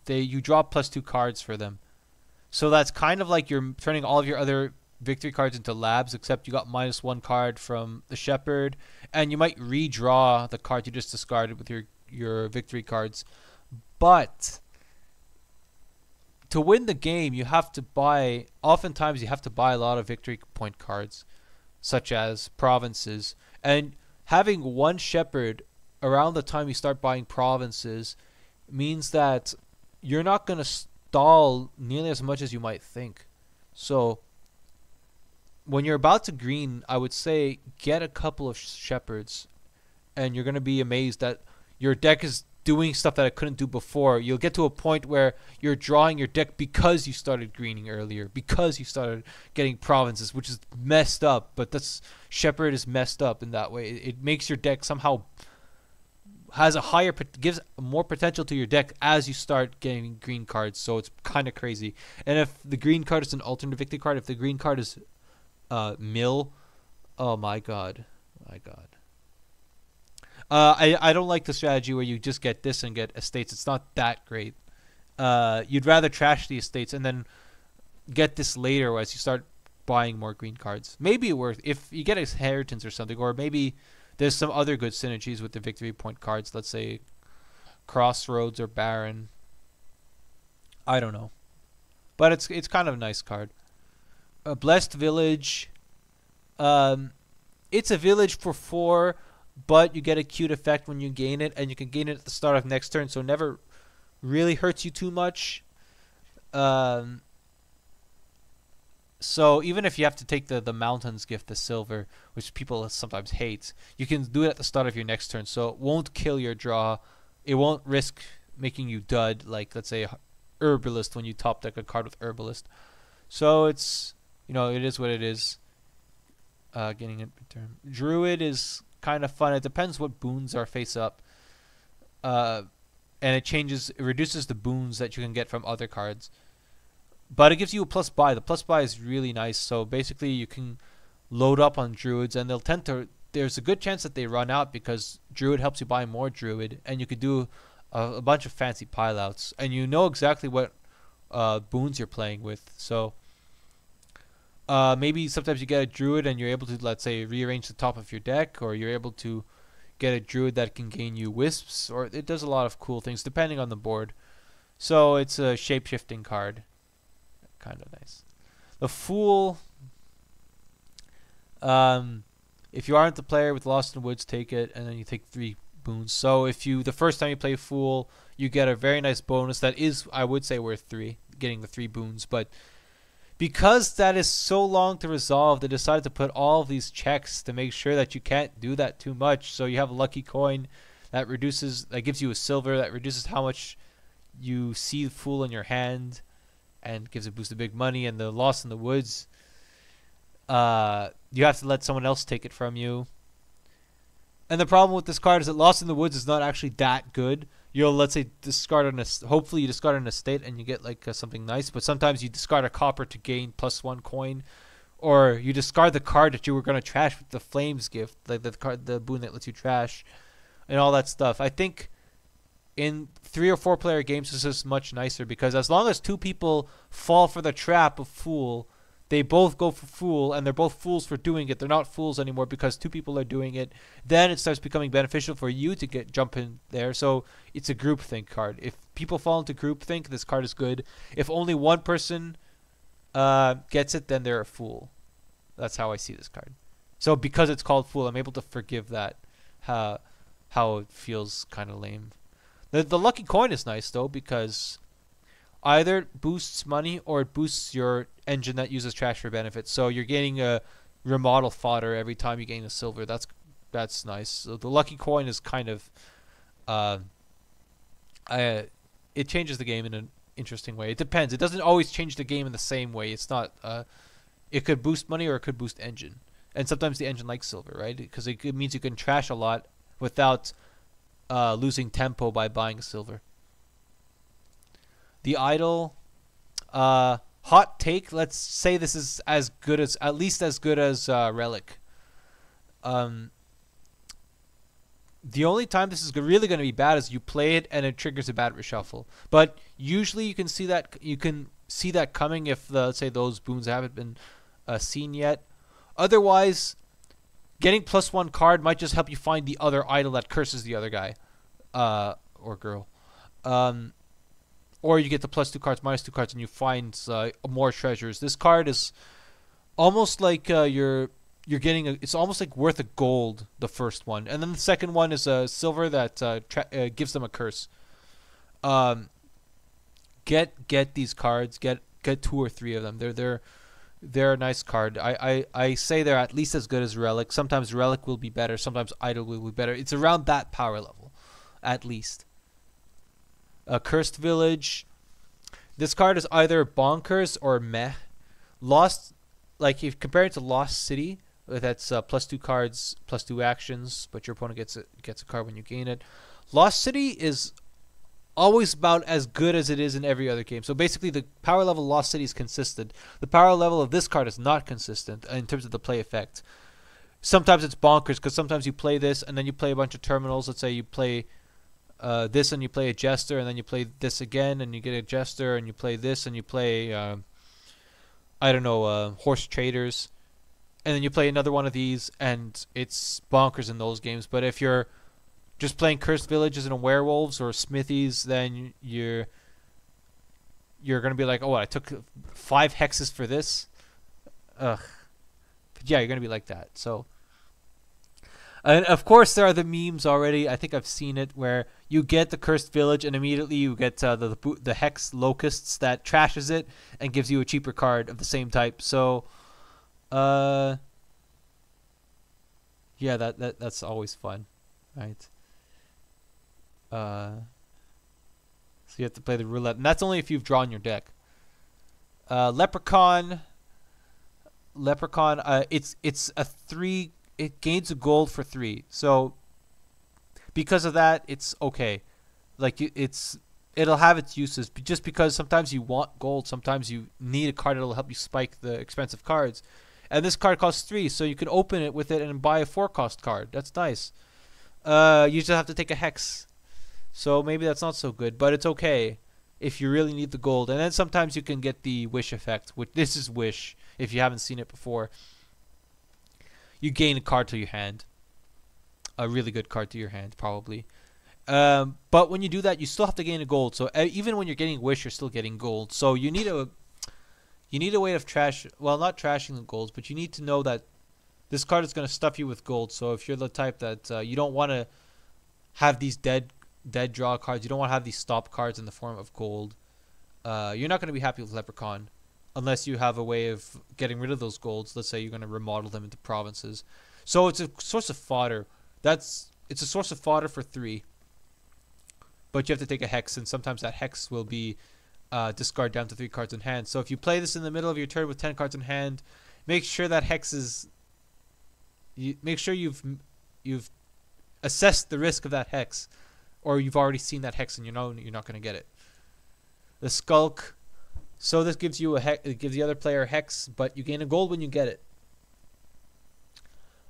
you draw +2 cards for them. So that's kind of like you're turning all of your other victory cards into labs, except you got -1 card from the shepherd, and you might redraw the card you just discarded with your victory cards. But to win the game, you have to buy. Oftentimes, you have to buy a lot of victory point cards, such as provinces, and having one shepherd around the time you start buying provinces means that you're not going to stall nearly as much as you might think. So when you're about to green, I would say get a couple of shepherds, and you're going to be amazed that your deck is doing stuff that it couldn't do before. You'll get to a point where you're drawing your deck because you started greening earlier, because you started getting provinces, which is messed up, but that's shepherd is messed up in that way. It makes your deck somehow has a higher, gives more potential to your deck as you start getting green cards, so it's kind of crazy. And if the green card is an alternate victory card, if the green card is mill, oh my god. I don't like the strategy where you just get this and get estates. It's not that great. You'd rather trash the estates and then get this later as you start buying more green cards. Maybe worth if you get inheritance or something, or maybe there's some other good synergies with the victory point cards. Let's say Crossroads or Baron. I don't know, but it's kind of a nice card. A Blessed Village. It's a village for 4, but you get a cute effect when you gain it, and you can gain it at the start of next turn, so it never really hurts you too much. So even if you have to take the mountains gift, the silver, which people sometimes hate, you can do it at the start of your next turn, so it won't kill your draw. It won't risk making you dud, like let's say Herbalist when you top deck a card with Herbalist. So it's, it is what it is. Getting it return. Druid is kind of fun. It depends what boons are face up. And it reduces the boons that you can get from other cards. But it gives you a plus buy. The plus buy is really nice. So basically you can load up on Druids, and there's a good chance that they run out because Druid helps you buy more Druid, and you could do a bunch of fancy pileouts, and you know exactly what boons you're playing with. So maybe sometimes you get a Druid and you're able to, let's say, rearrange the top of your deck, or you're able to get a Druid that can gain you Wisps, or it does a lot of cool things depending on the board. So it's a shape-shifting card. Kind of nice. The Fool. If you aren't the player with Lost in the Woods, take it, and then you take 3 boons. So if the first time you play Fool, you get a very nice bonus that is, I would say, worth 3, getting the 3 boons. But because that is so long to resolve, they decided to put all of these checks to make sure that you can't do that too much. So you have a lucky coin that gives you a silver that reduces how much you see the Fool in your hand, and gives a boost of big money. And the Lost in the Woods, you have to let someone else take it from you. And the problem with this card is that Lost in the Woods is not actually that good. You'll, let's say, hopefully you discard an estate and you get like something nice, but sometimes you discard a copper to gain +1 coin, or you discard the card that you were going to trash with the Flames gift, like the boon that lets you trash, and all that stuff. I think in 3 or 4 player games, this is much nicer, because as long as 2 people fall for the trap of Fool, they both go for Fool, and they're both fools for doing it. They're not fools anymore because 2 people are doing it. Then it starts becoming beneficial for you to jump in there. So it's a groupthink card. If people fall into groupthink, this card is good. If only one person gets it, then they're a fool. That's how I see this card. So because it's called Fool, I'm able to forgive that. How it feels kind of lame. The lucky coin is nice though, because either it boosts money or it boosts your engine that uses trash for benefits. So you're getting a remodel fodder every time you gain a silver. That's nice. So the lucky coin is kind of it changes the game in an interesting way. It depends. It doesn't always change the game in the same way. It's not it could boost money or it could boost engine. And sometimes the engine likes silver, right? Because it means you can trash a lot without losing tempo by buying a silver. The Idol, hot take, let's say this is at least as good as Relic. Um, the only time this is really going to be bad is you play it and it triggers a bad reshuffle. But usually you can see that coming if let's say those boons haven't been seen yet. Otherwise, getting +1 card might just help you find the other idol that curses the other guy or girl. Or you get the +2 cards, -2 cards, and you find more treasures. This card is almost like you're getting it's almost like worth a gold, the first one, and then the second one is a silver that gives them a curse. Get these cards. Get 2 or 3 of them. They're a nice card. I say they're at least as good as Relic. Sometimes Relic will be better. Sometimes Idol will be better. It's around that power level, at least. Cursed Village. This card is either bonkers or meh. Lost, like if compared to Lost City, that's +2 cards, +2 actions, but your opponent gets a card when you gain it. Lost City is always about as good as it is in every other game. So basically, the power level of Lost City is consistent. The power level of this card is not consistent in terms of the play effect. Sometimes it's bonkers because sometimes you play this and then you play a bunch of terminals. Let's say you play this and you play a Jester, and then you play this again and you get a Jester, and you play this and you play I don't know, Horse Traders, and then you play another one of these, and it's bonkers in those games. But if you're just playing Cursed Villages and Werewolves or Smithies, then you're gonna be like, oh, I took 5 hexes for this. Ugh. But yeah, you're gonna be like that. So, and of course, there are the memes already. I think I've seen it where you get the Cursed Village and immediately you get the Hex Locusts that trashes it and gives you a cheaper card of the same type. So, yeah, that's always fun, right? So you have to play the roulette, and that's only if you've drawn your deck. Leprechaun. It's a 3. It gains a gold for 3. So because of that, it's okay. Like it'll have its uses, just because sometimes you want gold, sometimes you need a card that'll help you spike the expensive cards. And this card costs 3, so you can open it with it and buy a 4-cost card. That's nice. You just have to take a hex. So maybe that's not so good, but it's okay if you really need the gold. And then sometimes you can get the wish effect, which this is wish if you haven't seen it before. You gain a card to your hand. A really good card to your hand, probably. But when you do that, you still have to gain a gold. So even when you're getting wish, you're still getting gold. So you need a way of not trashing the golds, but you need to know that this card is going to stuff you with gold. So if you're the type that you don't want to have these dead draw cards, you don't want to have these stop cards in the form of gold, you're not going to be happy with Leprechaun unless you have a way of getting rid of those golds. Let's say you're going to remodel them into provinces. So it's a source of fodder. It's a source of fodder for 3. But you have to take a hex, and sometimes that hex will be discard down to 3 cards in hand. So if you play this in the middle of your turn with 10 cards in hand, make sure that hex is. Make sure you've assessed the risk of that hex, or you've already seen that hex and you know you're not going to get it. The Skulk. So this gives you it gives the other player a hex, but you gain a gold when you get it.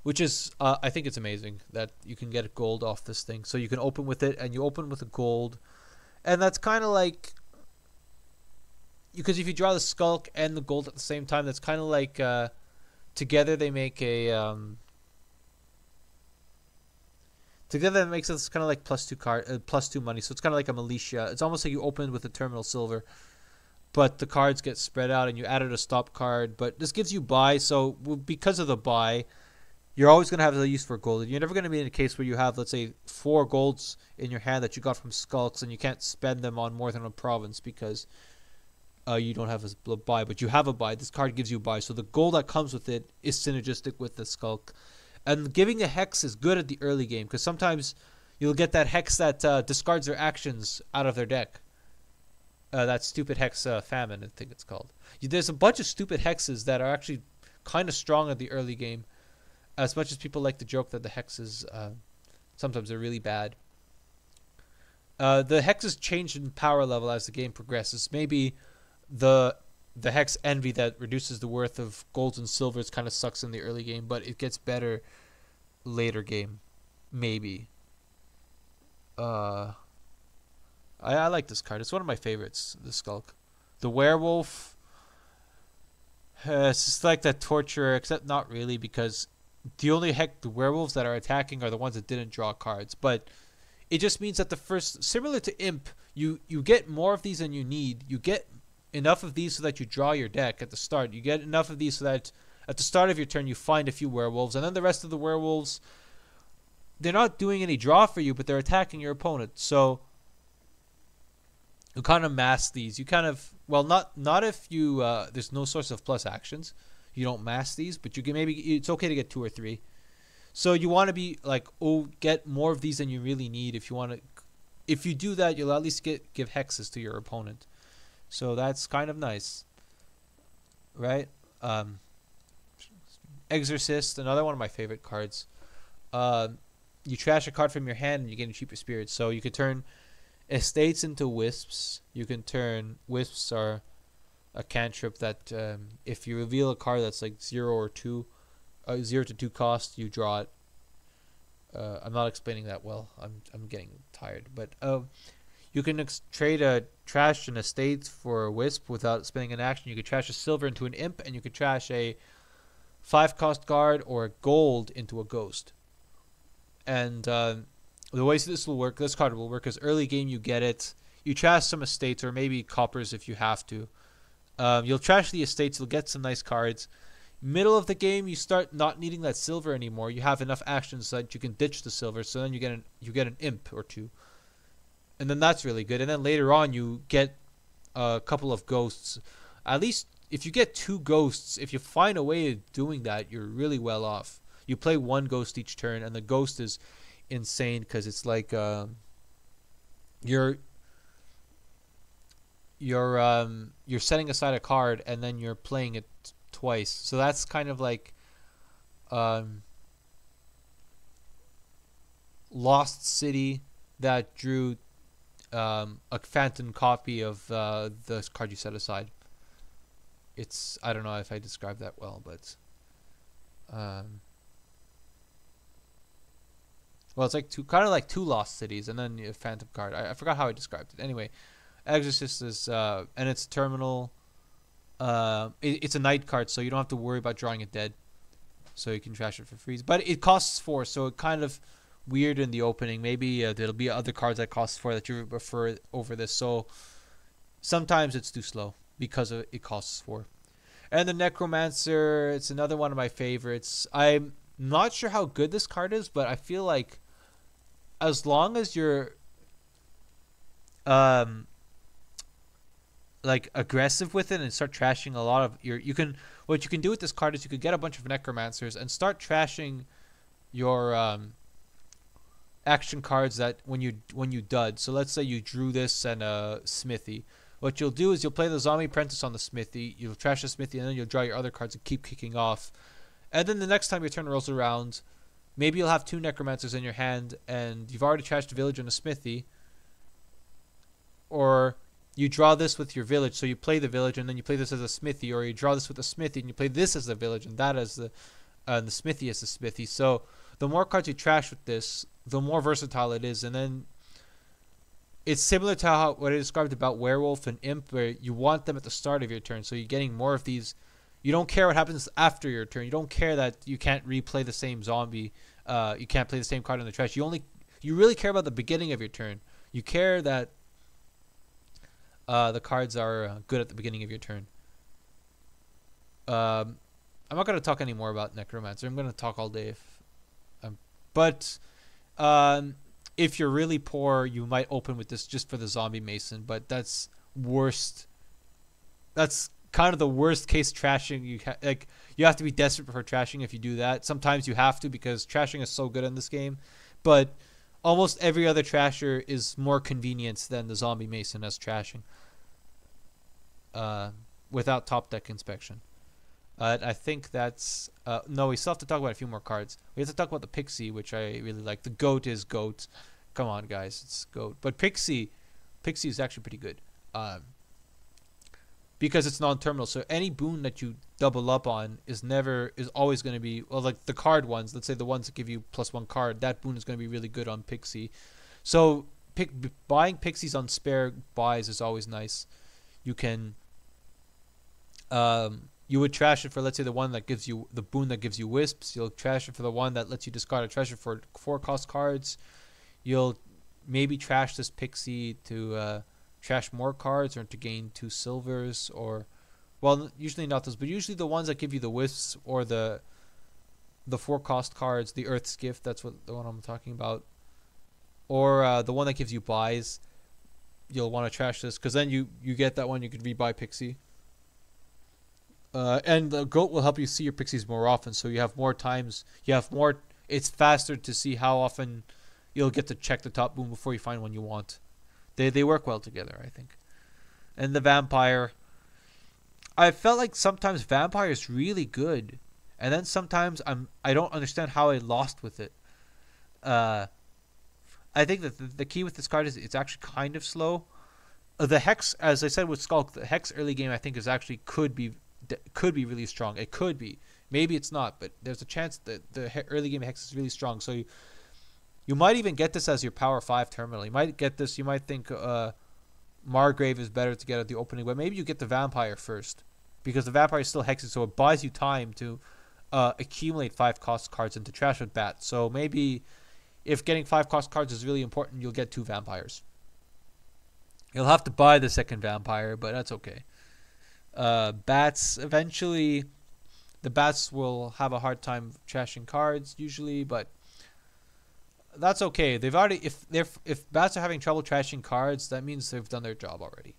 Which is, I think it's amazing that you can get a gold off this thing. So you can open with it, and you open with a gold. And that's kind of like, because if you draw the Skulk and the gold at the same time, that's kind of like, together they make a, together that makes this kind of like +2 money. So it's kind of like a militia. It's almost like you opened with a terminal silver, but the cards get spread out, and you added a stop card. But this gives you buy. So because of the buy, you're always going to have the use for gold. You're never going to be in a case where you have, let's say, 4 golds in your hand that you got from Skulks, and you can't spend them on more than a province because you don't have a buy. But you have a buy. This card gives you a buy. So the gold that comes with it is synergistic with the Skulk. And giving a hex is good at the early game, because sometimes you'll get that hex that discards their actions out of their deck. That stupid hex famine, I think it's called. There's a bunch of stupid hexes that are actually kind of strong at the early game. As much as people like to joke that the hexes sometimes are really bad. The hexes change in power level as the game progresses. Maybe the hex Envy that reduces the worth of golds and silvers kind of sucks in the early game, but it gets better later game, maybe. Uh, I like this card. It's one of my favorites. The Skulk, the werewolf. It's just like that torturer, except not really, because the werewolves that are attacking are the ones that didn't draw cards. But it just means that the first, similar to Imp, you get more of these than you need. You get enough of these so that you draw your deck at the start. You get enough of these so that at the start of your turn you find a few werewolves, and then the rest of the werewolves, they're not doing any draw for you, but they're attacking your opponent. So you kind of mask these. You kind of, well, not if you there's no source of plus actions. You don't mask these, but you can maybe, it's okay to get 2 or 3. So you want to be like, oh, get more of these than you really need. If you want to, if you do that, you'll at least give hexes to your opponent. So that's kind of nice, right? Exorcist, another one of my favorite cards. You trash a card from your hand and you get a cheaper spirit. So you could turn estates into wisps. You can turn, wisps are a cantrip that if you reveal a card that's like 0 or 2, 0 to 2 cost, you draw it. I'm not explaining that well. I'm getting tired, but you can trade a trash an estate for a wisp without spending an action. You could trash a silver into an imp, and you could trash a 5-cost guard or a gold into a ghost. And the way this card will work is early game you get it. You trash some estates or maybe coppers if you have to. You'll trash the estates. You'll get some nice cards. Middle of the game, you start not needing that silver anymore. You have enough actions that you can ditch the silver. So then you get an imp or 2, and then that's really good. And then later on, you get a couple of ghosts. At least if you get 2 ghosts, if you find a way of doing that, you're really well off. You play 1 ghost each turn, and the ghost is insane because it's like you're setting aside a card and then you're playing it twice. So that's kind of like Lost City that drew a phantom copy of the card you set aside. It's, I don't know if I described that well, but well, it's like kind of like 2 Lost Cities and then a phantom card. I forgot how I described it. Anyway, Exorcist is and it's terminal. It's a night card, so you don't have to worry about drawing it dead. So you can trash it for free. But it costs 4, so it kind of weird in the opening. Maybe there'll be other cards that cost 4 that you prefer over this. So sometimes it's too slow because it costs 4. And the Necromancer, it's another one of my favorites. I'm not sure how good this card is, but I feel like as long as you're like aggressive with it and start trashing a lot of what you can do with this card is you could get a bunch of Necromancers and start trashing your action cards that when you dud. So let's say you drew this and a Smithy. What you'll do is you'll play the Zombie Apprentice on the Smithy, you'll trash the Smithy, and then you'll draw your other cards and keep kicking off. And then the next time your turn rolls around, maybe you'll have 2 Necromancers in your hand and you've already trashed a village and a Smithy. Or you draw this with your village, so you play the village and then you play this as a Smithy, or you draw this with a Smithy and you play this as the village and that as the Smithy as the Smithy. So the more cards you trash with this, the more versatile it is. And then it's similar to what I described about Werewolf and Imp, where you want them at the start of your turn, so you're getting more of these. You don't care what happens after your turn. You don't care that you can't replay the same zombie. You can't play the same card in the trash. You really care about the beginning of your turn. You care that the cards are good at the beginning of your turn. I'm not going to talk any more about Necromancer. I'm going to talk all day. If you're really poor, you might open with this just for the Zombie Mason, but that's worst. That's kind of the worst case trashing. You have to be desperate for trashing if you do that. Sometimes you have to because trashing is so good in this game, but almost every other trasher is more convenient than the Zombie Mason as trashing without top deck inspection. I think that's no, we still have to talk about a few more cards. We have to talk about the Pixie, which I really like. The Goat is Goat. Come on, guys, it's Goat. But Pixie is actually pretty good. because it's non-terminal. So any boon that you double up on is always going to be, well, like the card ones. Let's say the ones that give you +1 card. That boon is going to be really good on Pixie. So buying Pixies on spare buys is always nice. You can you would trash it for, let's say, the one that gives you the boon that gives you wisps. You'll trash it for the one that lets you discard a treasure for 4-cost cards. You'll maybe trash this Pixie to trash more cards or to gain 2 silvers, or, well, usually not those, but usually the ones that give you the wisps or the 4-cost cards, the Earth's Gift. That's what the one I'm talking about, or the one that gives you buys. You'll want to trash this because then you get that one. You could rebuy Pixie. And the goat will help you see your Pixies more often, so you have more times. It's faster to see how often you'll get to check the top boon before you find one you want. They work well together, I think. And the Vampire, I felt like sometimes Vampire is really good, and then sometimes I don't understand how I lost with it. I think that the key with this card is it's actually kind of slow. The Hex, as I said with Skulk, the Hex early game I think is actually could be really strong. It could be. Maybe it's not, but there's a chance that the early game Hex is really strong. So you might even get this as your power 5 terminal. You might get this. You might think Margrave is better to get at the opening, but maybe you get the Vampire first, because the Vampire is still hexed, so it buys you time to accumulate 5-cost cards and to trash with Bat. So maybe if getting 5-cost cards is really important, you'll get 2 Vampires. You'll have to buy the second Vampire, but that's okay. Bats, eventually the Bats will have a hard time trashing cards usually, but that's okay. They've already, if Bats are having trouble trashing cards, that means they've done their job already.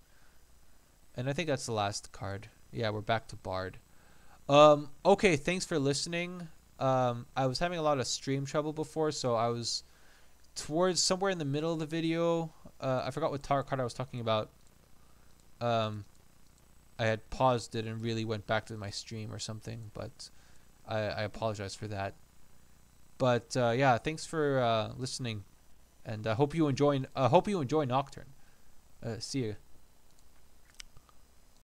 And I think that's the last card. Yeah, we're back to Bard. Okay, thanks for listening. I was having a lot of stream trouble before, so I was towards somewhere in the middle of the video. I forgot what tarot card I was talking about. I had paused it and really went back to my stream or something, but I apologize for that. But yeah, thanks for listening, and I hope you enjoy Nocturne. See you.